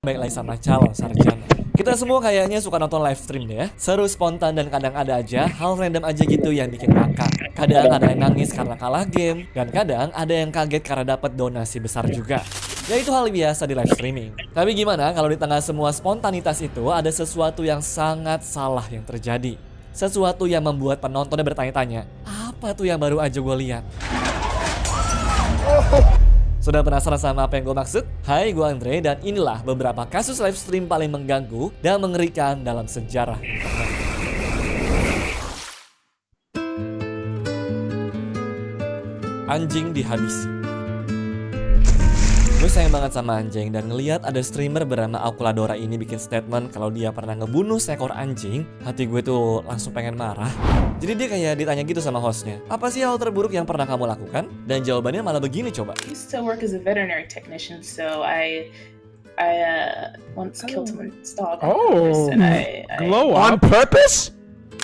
baik lagi sama calon sarjana. Kita semua kayaknya suka nonton live stream deh ya. Seru, spontan, dan kadang ada aja hal random aja gitu yang bikin ngakak. Kadang ada yang nangis karena kalah game, dan kadang ada yang kaget karena dapat donasi besar juga. Ya itu hal biasa di live streaming. Tapi gimana kalau di tengah semua spontanitas itu ada sesuatu yang sangat salah yang terjadi? Sesuatu yang membuat penontonnya bertanya-tanya, apa tuh yang baru aja gue lihat? Sudah penasaran sama apa yang gue maksud? Hai, gue Andre dan inilah beberapa kasus live stream paling mengganggu dan mengerikan dalam sejarah internet. Anjing dihabisi. Gue sayang banget sama anjing dan ngeliat ada streamer bernama Akuladora ini bikin statement kalau dia pernah ngebunuh seekor anjing. Hati gue tuh langsung pengen marah. Jadi dia kayak ditanya gitu sama hostnya, apa sih hal terburuk yang pernah kamu lakukan? Dan jawabannya malah begini coba. I used to work as a veterinary technician, so I once killed someone's dog on purpose, and I Glow on purpose?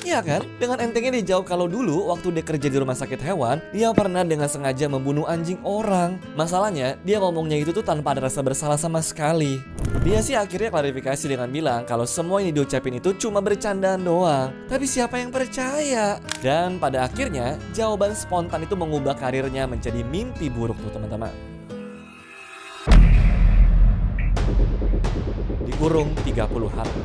Iya kan? Dengan entengnya dia jawab kalau dulu waktu dia kerja di rumah sakit hewan, dia pernah dengan sengaja membunuh anjing orang. Masalahnya, dia ngomongnya itu tuh tanpa ada rasa bersalah sama sekali. Dia sih akhirnya klarifikasi dengan bilang kalau semua yang diucapin itu cuma bercandaan doang. Tapi siapa yang percaya? Dan pada akhirnya, jawaban spontan itu mengubah karirnya menjadi mimpi buruk tuh teman-teman. Dikurung 30 hari.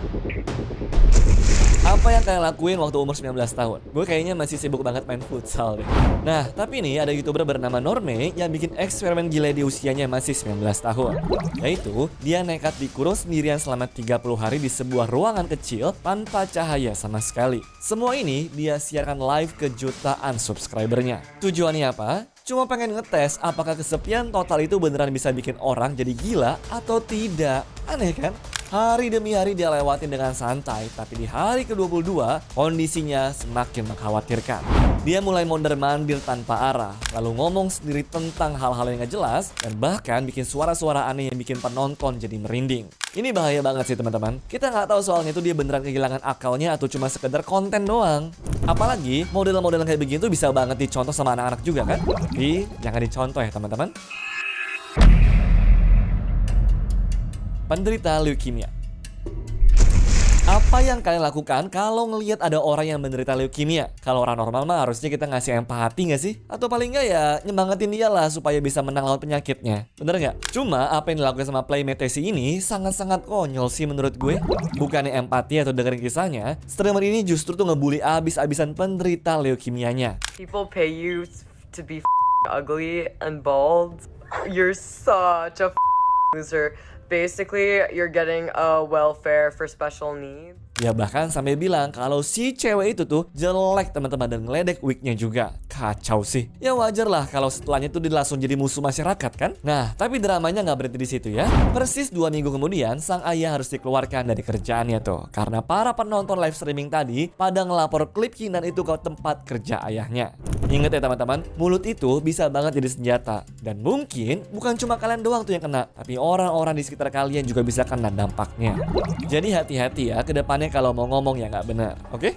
Apa yang kalian lakuin waktu umur 19 tahun? Gue kayaknya masih sibuk banget main futsal deh. Nah, tapi nih ada YouTuber bernama Norme yang bikin eksperimen gila di usianya masih 19 tahun. Yaitu, dia nekat dikurung sendirian selama 30 hari di sebuah ruangan kecil tanpa cahaya sama sekali. Semua ini dia siarkan live ke jutaan subscribernya. Tujuannya apa? Cuma pengen ngetes apakah kesepian total itu beneran bisa bikin orang jadi gila atau tidak. Aneh kan? Hari demi hari dia lewatin dengan santai, tapi di hari ke-22 kondisinya semakin mengkhawatirkan. Dia mulai mondar-mandir tanpa arah, lalu ngomong sendiri tentang hal-hal yang gak jelas, dan bahkan bikin suara-suara aneh yang bikin penonton jadi merinding. Ini bahaya banget sih teman-teman. Kita nggak tahu soalnya itu dia beneran kehilangan akalnya atau cuma sekedar konten doang. Apalagi model-model kayak begitu bisa banget dicontoh sama anak-anak juga kan? Tapi jangan dicontoh ya teman-teman. Penderita leukemia. Apa yang kalian lakukan kalau ngelihat ada orang yang menderita leukemia? Kalau orang normal mah harusnya kita ngasih empati nggak sih? Atau paling nggak ya nyemangatin dia lah supaya bisa menang lawan penyakitnya. Bener nggak? Cuma apa yang dilakukan sama Playmate Tesi ini sangat-sangat konyol sih menurut gue. Bukannya empati atau dengerin kisahnya, streamer ini justru tuh ngebully abis-abisan penderita leukemianya. People pay you to be ugly and bald. You're such a loser. Basically, you're getting a welfare for special needs. Ya bahkan sampai bilang kalau si cewek itu tuh jelek teman-teman dan ngeledek wignya juga. Kacau sih. Ya wajar lah kalau setelahnya tuh dia langsung jadi musuh masyarakat kan. Nah tapi dramanya nggak berhenti di situ ya. Persis 2 minggu kemudian sang ayah harus dikeluarkan dari kerjaannya tuh. Karena para penonton live streaming tadi pada ngelapor klip hinaan itu ke tempat kerja ayahnya. Ingat ya teman-teman, mulut itu bisa banget jadi senjata. Dan mungkin bukan cuma kalian doang tuh yang kena, tapi orang-orang di sekitar kalian juga bisa kena dampaknya. Jadi hati-hati ya ke depannya kalau mau ngomong ya nggak benar, oke?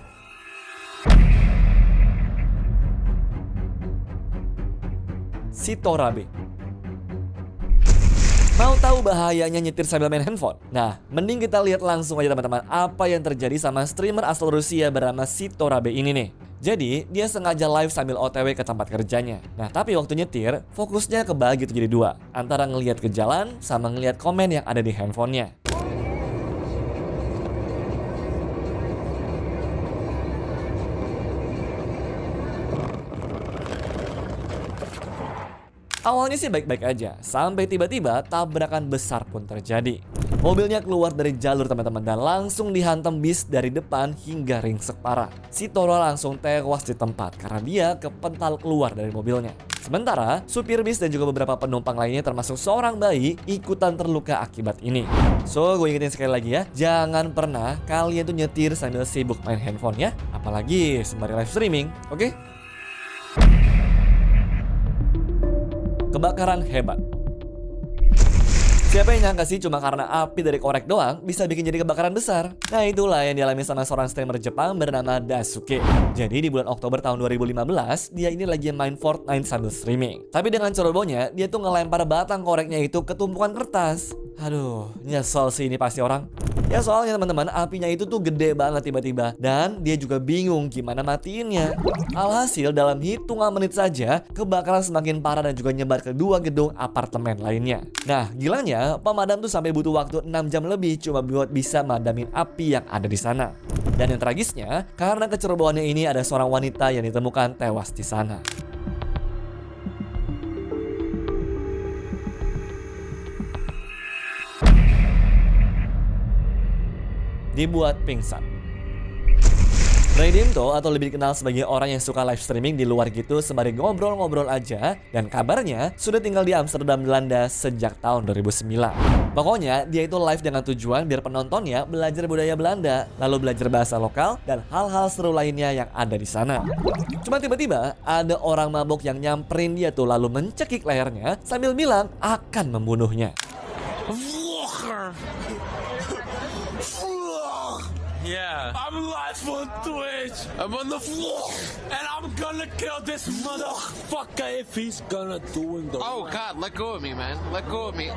Si Torabe. Mau tahu bahayanya nyetir sambil main handphone? Nah, mending kita lihat langsung aja teman-teman apa yang terjadi sama streamer asal Rusia bernama si Torabe ini nih. Jadi, dia sengaja live sambil OTW ke tempat kerjanya. Nah, tapi waktu nyetir, fokusnya kebagi tuh jadi 2. Antara ngelihat ke jalan sama ngelihat komen yang ada di handphonenya. Awalnya sih baik-baik aja, sampai tiba-tiba tabrakan besar pun terjadi. Mobilnya keluar dari jalur teman-teman dan langsung dihantam bis dari depan hingga ringsek parah. Si Toro langsung tewas di tempat karena dia kepental keluar dari mobilnya. Sementara, supir bis dan juga beberapa penumpang lainnya termasuk seorang bayi ikutan terluka akibat ini. So, gue ingetin sekali lagi ya, jangan pernah kalian tuh nyetir sambil sibuk main handphone ya, apalagi sembari live streaming, oke? Kebakaran hebat. Siapa yang nyangka sih cuma karena api dari korek doang bisa bikin jadi kebakaran besar? Nah itulah yang dialami sama seorang streamer Jepang bernama Daisuke. Jadi di bulan Oktober tahun 2015, dia ini lagi main Fortnite sambil streaming. Tapi dengan cerobohnya, dia tuh ngelempar batang koreknya itu ke tumpukan kertas. Aduh, nyesel sih ini pasti orang. Ya soalnya teman-teman, apinya itu tuh gede banget tiba-tiba. Dan dia juga bingung gimana matiinnya. Alhasil dalam hitungan menit saja, kebakaran semakin parah dan juga nyebar ke 2 gedung apartemen lainnya. Nah gilanya, pemadam tuh sampai butuh waktu 6 jam lebih cuma buat bisa madamin api yang ada di sana. Dan yang tragisnya, karena kecerobohannya ini ada seorang wanita yang ditemukan tewas di sana. Dibuat pingsan. Redimto atau lebih dikenal sebagai orang yang suka live streaming di luar gitu sembari ngobrol-ngobrol aja, dan kabarnya sudah tinggal di Amsterdam, Belanda sejak tahun 2009. Pokoknya dia itu live dengan tujuan biar penontonnya belajar budaya Belanda, lalu belajar bahasa lokal dan hal-hal seru lainnya yang ada di sana. Cuma tiba-tiba ada orang mabuk yang nyamperin dia tuh lalu mencekik lehernya sambil bilang akan membunuhnya. Yeah, I'm live on Twitch. I'm on the floor, and I'm gonna kill this motherfucker if he's gonna do it. Oh God, let go of me, man. Let go of me.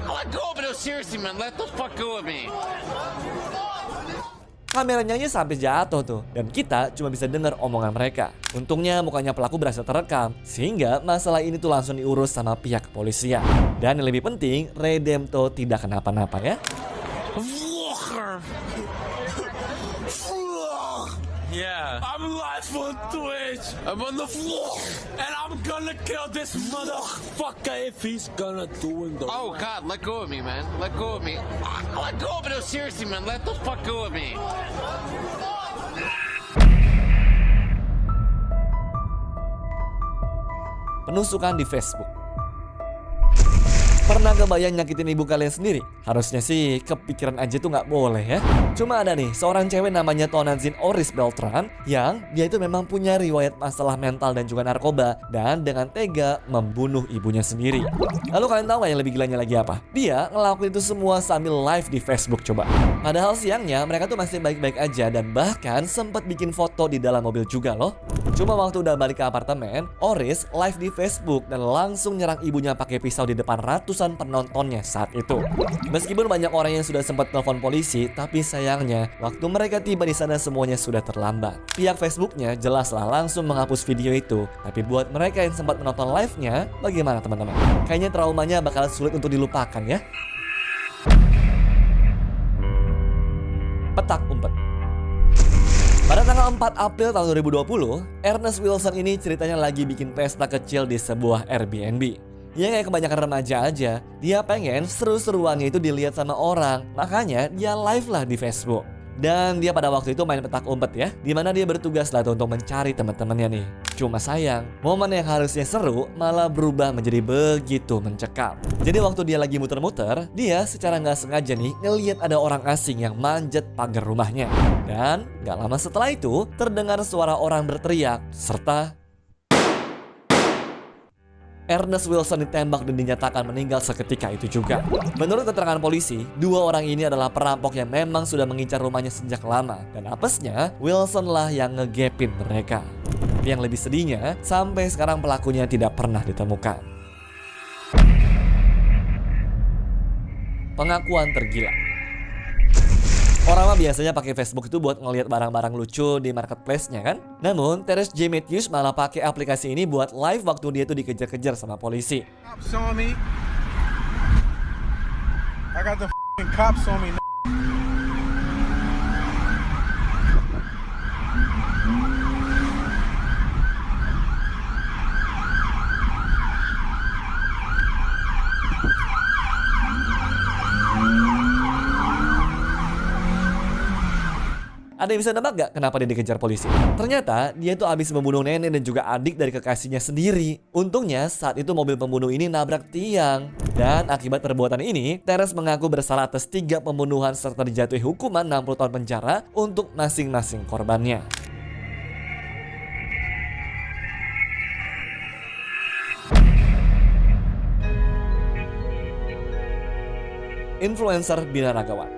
Let go of me. No, seriously, man. Let the fuck go of me. Kameranya aja sampai jatuh tuh, dan kita cuma bisa dengar omongan mereka. Untungnya mukanya pelaku berhasil terekam, sehingga masalah ini tuh langsung diurus sama pihak kepolisian. Dan yang lebih penting, Redimto tidak kenapa-napa ya. Yeah, I'm live on Twitch. I'm on the floor, and I'm gonna kill this motherfucker if he's gonna do it. Oh God, let go of me, man. Let go of me. Let go of me. No, seriously, man. Let the fuck go of me. Penusukan di Facebook. Pernah kebayang nyakitin ibu kalian sendiri? Harusnya sih kepikiran aja tuh nggak boleh ya. Cuma ada nih seorang cewek namanya Tonantzin Oris Beltran yang dia itu memang punya riwayat masalah mental dan juga narkoba, dan dengan tega membunuh ibunya sendiri. Lalu kalian tahu gak yang lebih gilanya lagi apa? Dia ngelakuin itu semua sambil live di Facebook coba. Padahal siangnya mereka tuh masih baik-baik aja dan bahkan sempat bikin foto di dalam mobil juga loh. Cuma waktu udah balik ke apartemen, Oris live di Facebook dan langsung nyerang ibunya pakai pisau di depan ratusan penontonnya saat itu. Meskipun banyak orang yang sudah sempat telepon polisi, tapi sayangnya waktu mereka tiba di sana semuanya sudah terlambat. Pihak Facebooknya jelaslah langsung menghapus video itu. Tapi buat mereka yang sempat menonton live-nya, bagaimana teman-teman? Kayaknya traumanya bakal sulit untuk dilupakan ya. Petak umpet. Pada tanggal 4 April tahun 2020, Ernest Wilson ini ceritanya lagi bikin pesta kecil di sebuah Airbnb. Ya kayak kebanyakan remaja aja, dia pengen seru-seruannya itu dilihat sama orang, makanya dia live lah di Facebook. Dan dia pada waktu itu main petak umpet ya, dimana dia bertugas lah untuk mencari teman-temannya nih. Cuma sayang, momen yang harusnya seru malah berubah menjadi begitu mencekam. Jadi waktu dia lagi muter-muter, dia secara nggak sengaja nih ngelihat ada orang asing yang manjat pagar rumahnya. Dan nggak lama setelah itu, terdengar suara orang berteriak, serta Ernest Wilson ditembak dan dinyatakan meninggal seketika itu juga. Menurut keterangan polisi, 2 orang ini adalah perampok yang memang sudah mengincar rumahnya sejak lama. Dan apesnya, Wilson lah yang ngegepin mereka. Tapi yang lebih sedihnya, sampai sekarang pelakunya tidak pernah ditemukan. Pengakuan tergila. Orang mah biasanya pakai Facebook itu buat ngelihat barang-barang lucu di marketplace-nya kan? Namun, Terence J. Matthews malah pakai aplikasi ini buat live waktu dia tuh dikejar-kejar sama polisi. Cops on me. I got the f***ing cops on me. Ada yang bisa nebak gak kenapa dia dikejar polisi? Ternyata dia tuh habis membunuh nenek dan juga adik dari kekasihnya sendiri. Untungnya saat itu mobil pembunuh ini nabrak tiang. Dan akibat perbuatan ini, Terence mengaku bersalah atas 3 pembunuhan serta dijatuhi hukuman 60 tahun penjara untuk masing-masing korbannya. influencer binaragawan.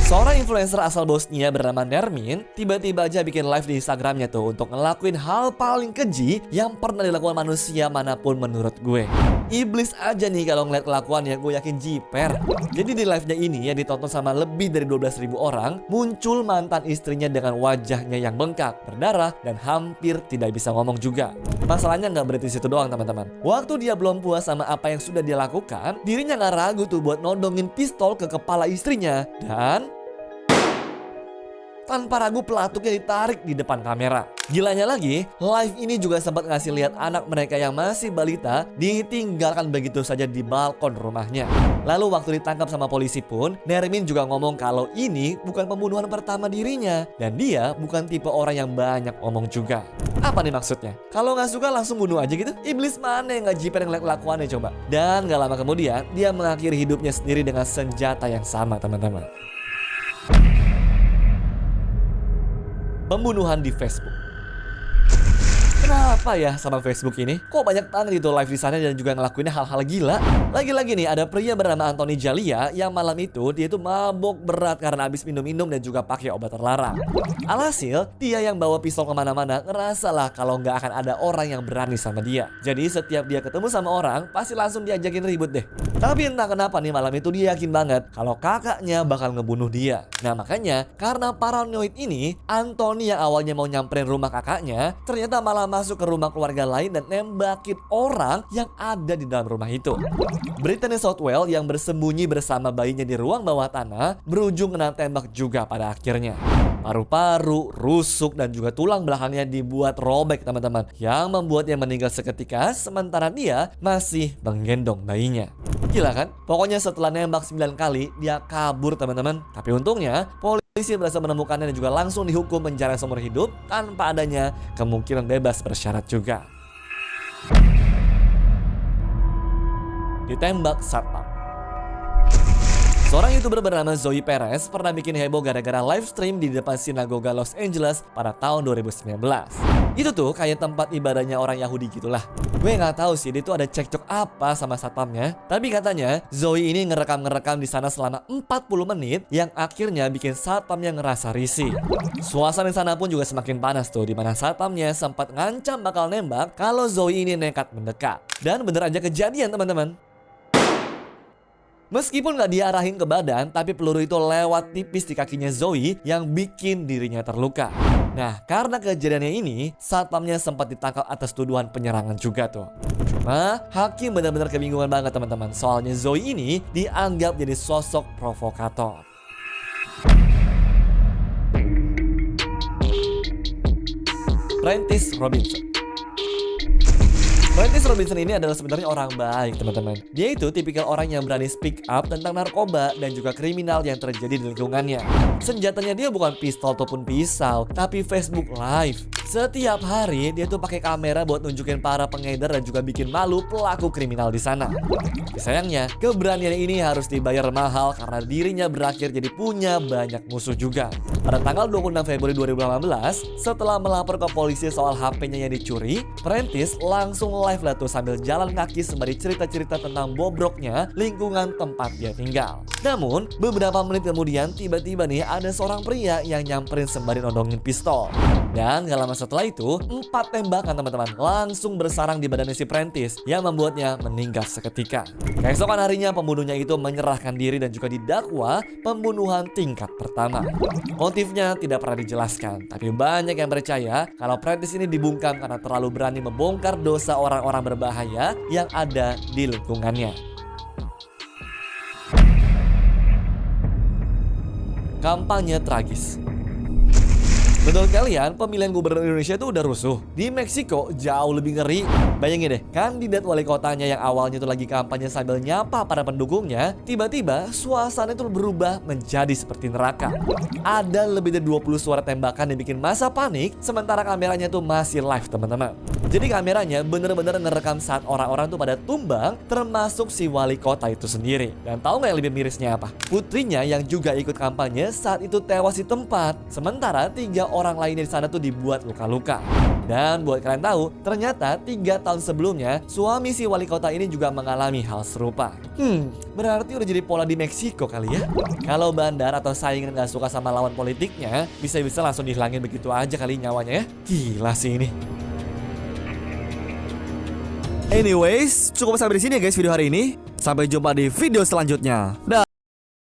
Seorang influencer asal Bosnia bernama Nermin tiba-tiba aja bikin live di Instagramnya tuh untuk ngelakuin hal paling keji yang pernah dilakukan manusia manapun menurut gue. Iblis aja nih kalau ngeliat kelakuannya, gue yakin jiper. Jadi di live-nya ini yang ditonton sama lebih dari 12.000 orang, muncul mantan istrinya dengan wajahnya yang bengkak, berdarah, dan hampir tidak bisa ngomong juga. Masalahnya nggak berhenti situ doang teman-teman. Waktu dia belum puas sama apa yang sudah dia lakukan, dirinya nggak ragu tuh buat nodongin pistol ke kepala istrinya. Dan tanpa ragu pelatuknya ditarik di depan kamera. Gilanya lagi, live ini juga sempat ngasih lihat anak mereka yang masih balita ditinggalkan begitu saja di balkon rumahnya. Lalu waktu ditangkap sama polisi pun, Nermin juga ngomong kalau ini bukan pembunuhan pertama dirinya. Dan dia bukan tipe orang yang banyak ngomong juga. Apa nih maksudnya? Kalau nggak suka langsung bunuh aja gitu? Iblis mana yang nggak jiper ngeliat kelakuannya coba? Dan gak lama kemudian, dia mengakhiri hidupnya sendiri dengan senjata yang sama teman-teman. Pembunuhan di Facebook. Kenapa ya sama Facebook ini? Kok banyak banget gitu live di sana dan juga ngelakuinnya hal-hal gila? Lagi-lagi nih ada pria bernama Anthony Jalia yang malam itu dia tuh mabok berat karena habis minum-minum dan juga pakai obat terlarang. Alhasil dia yang bawa pistol kemana-mana ngerasalah kalau nggak akan ada orang yang berani sama dia. Jadi setiap dia ketemu sama orang pasti langsung diajakin ribut deh. Tapi entah kenapa nih malam itu dia yakin banget kalau kakaknya bakal ngebunuh dia. Nah makanya karena paranoid ini, Anthony yang awalnya mau nyamperin rumah kakaknya ternyata malah masuk ke rumah keluarga lain dan nembakin orang yang ada di dalam rumah itu. Brittany Southwell yang bersembunyi bersama bayinya di ruang bawah tanah berujung kena tembak juga pada akhirnya. Paru-paru, rusuk, dan juga tulang belakangnya dibuat robek teman-teman, yang membuatnya meninggal seketika sementara dia masih menggendong bayinya. Gila kan? Pokoknya setelah nembak 9 kali dia kabur teman-teman. Tapi untungnya polisi berhasil menemukannya dan juga langsung dihukum penjara seumur hidup tanpa adanya kemungkinan bebas bersyarat juga. Ditembak satpam. Seorang YouTuber bernama Zoe Perez pernah bikin heboh gara-gara live stream di depan sinagoga Los Angeles pada tahun 2019. Itu tuh kayak tempat ibadahnya orang Yahudi gitulah. Gue nggak tahu sih dia tuh ada cekcok apa sama satpamnya. Tapi katanya Zoe ini ngerekam di sana selama 40 menit yang akhirnya bikin satpamnya ngerasa risih. Suasana di sana pun juga semakin panas tuh, di mana satpamnya sempat ngancam bakal nembak kalau Zoe ini nekat mendekat. Dan bener aja kejadian teman-teman. Meskipun gak diarahin ke badan, tapi peluru itu lewat tipis di kakinya Zoe yang bikin dirinya terluka. Nah, karena kejadiannya ini, satpamnya sempat ditangkap atas tuduhan penyerangan juga tuh. Cuma, hakim benar-benar kebingungan banget teman-teman. Soalnya Zoe ini dianggap jadi sosok provokator. Prentice Robinson. Prentice Robinson ini adalah sebenarnya orang baik teman-teman. Dia itu tipikal orang yang berani speak up tentang narkoba dan juga kriminal yang terjadi di lingkungannya. Senjatanya dia bukan pistol ataupun pisau, tapi Facebook Live. Setiap hari dia tuh pakai kamera buat nunjukin para pengedar dan juga bikin malu pelaku kriminal di sana. Tapi sayangnya, keberanian ini harus dibayar mahal karena dirinya berakhir jadi punya banyak musuh juga. Pada tanggal 26 Februari 2018, setelah melapor ke polisi soal HP-nya yang dicuri, Prentice langsung live lah tuh sambil jalan kaki sembari cerita-cerita tentang bobroknya lingkungan tempat dia tinggal. Namun, beberapa menit kemudian tiba-tiba nih ada seorang pria yang nyamperin sembari nodongin pistol. Dan gak lama setelah itu, 4 tembakan teman-teman langsung bersarang di badan si Prentice yang membuatnya meninggal seketika. Keesokan harinya pembunuhnya itu menyerahkan diri dan juga didakwa pembunuhan tingkat pertama. Motifnya tidak pernah dijelaskan, tapi banyak yang percaya kalau Prentice ini dibungkam karena terlalu berani membongkar dosa orang-orang berbahaya yang ada di lingkungannya. Kampanye tragis. Menurut kalian, pemilihan gubernur Indonesia itu udah rusuh? Di Meksiko jauh lebih ngeri. Bayangin deh, kandidat wali kotanya yang awalnya itu lagi kampanye sambil nyapa para pendukungnya, tiba-tiba suasana itu berubah menjadi seperti neraka. Ada lebih dari 20 suara tembakan yang bikin massa panik, sementara kameranya tuh masih live teman-teman. Jadi kameranya bener-bener ngerekam saat orang-orang tuh pada tumbang, termasuk si wali kota itu sendiri. Dan tahu nggak yang lebih mirisnya apa? Putrinya yang juga ikut kampanye saat itu tewas di tempat. Sementara 3 orang lainnya di sana tuh dibuat luka-luka. Dan buat kalian tahu, ternyata 3 tahun sebelumnya suami si wali kota ini juga mengalami hal serupa. Berarti udah jadi pola di Meksiko kali ya. Kalau bandar atau saingan gak suka sama lawan politiknya, bisa-bisa langsung dihilangin begitu aja kali nyawanya ya. Gila sih ini. Anyways, cukup sampai di sini ya guys video hari ini. Sampai jumpa di video selanjutnya. Dah.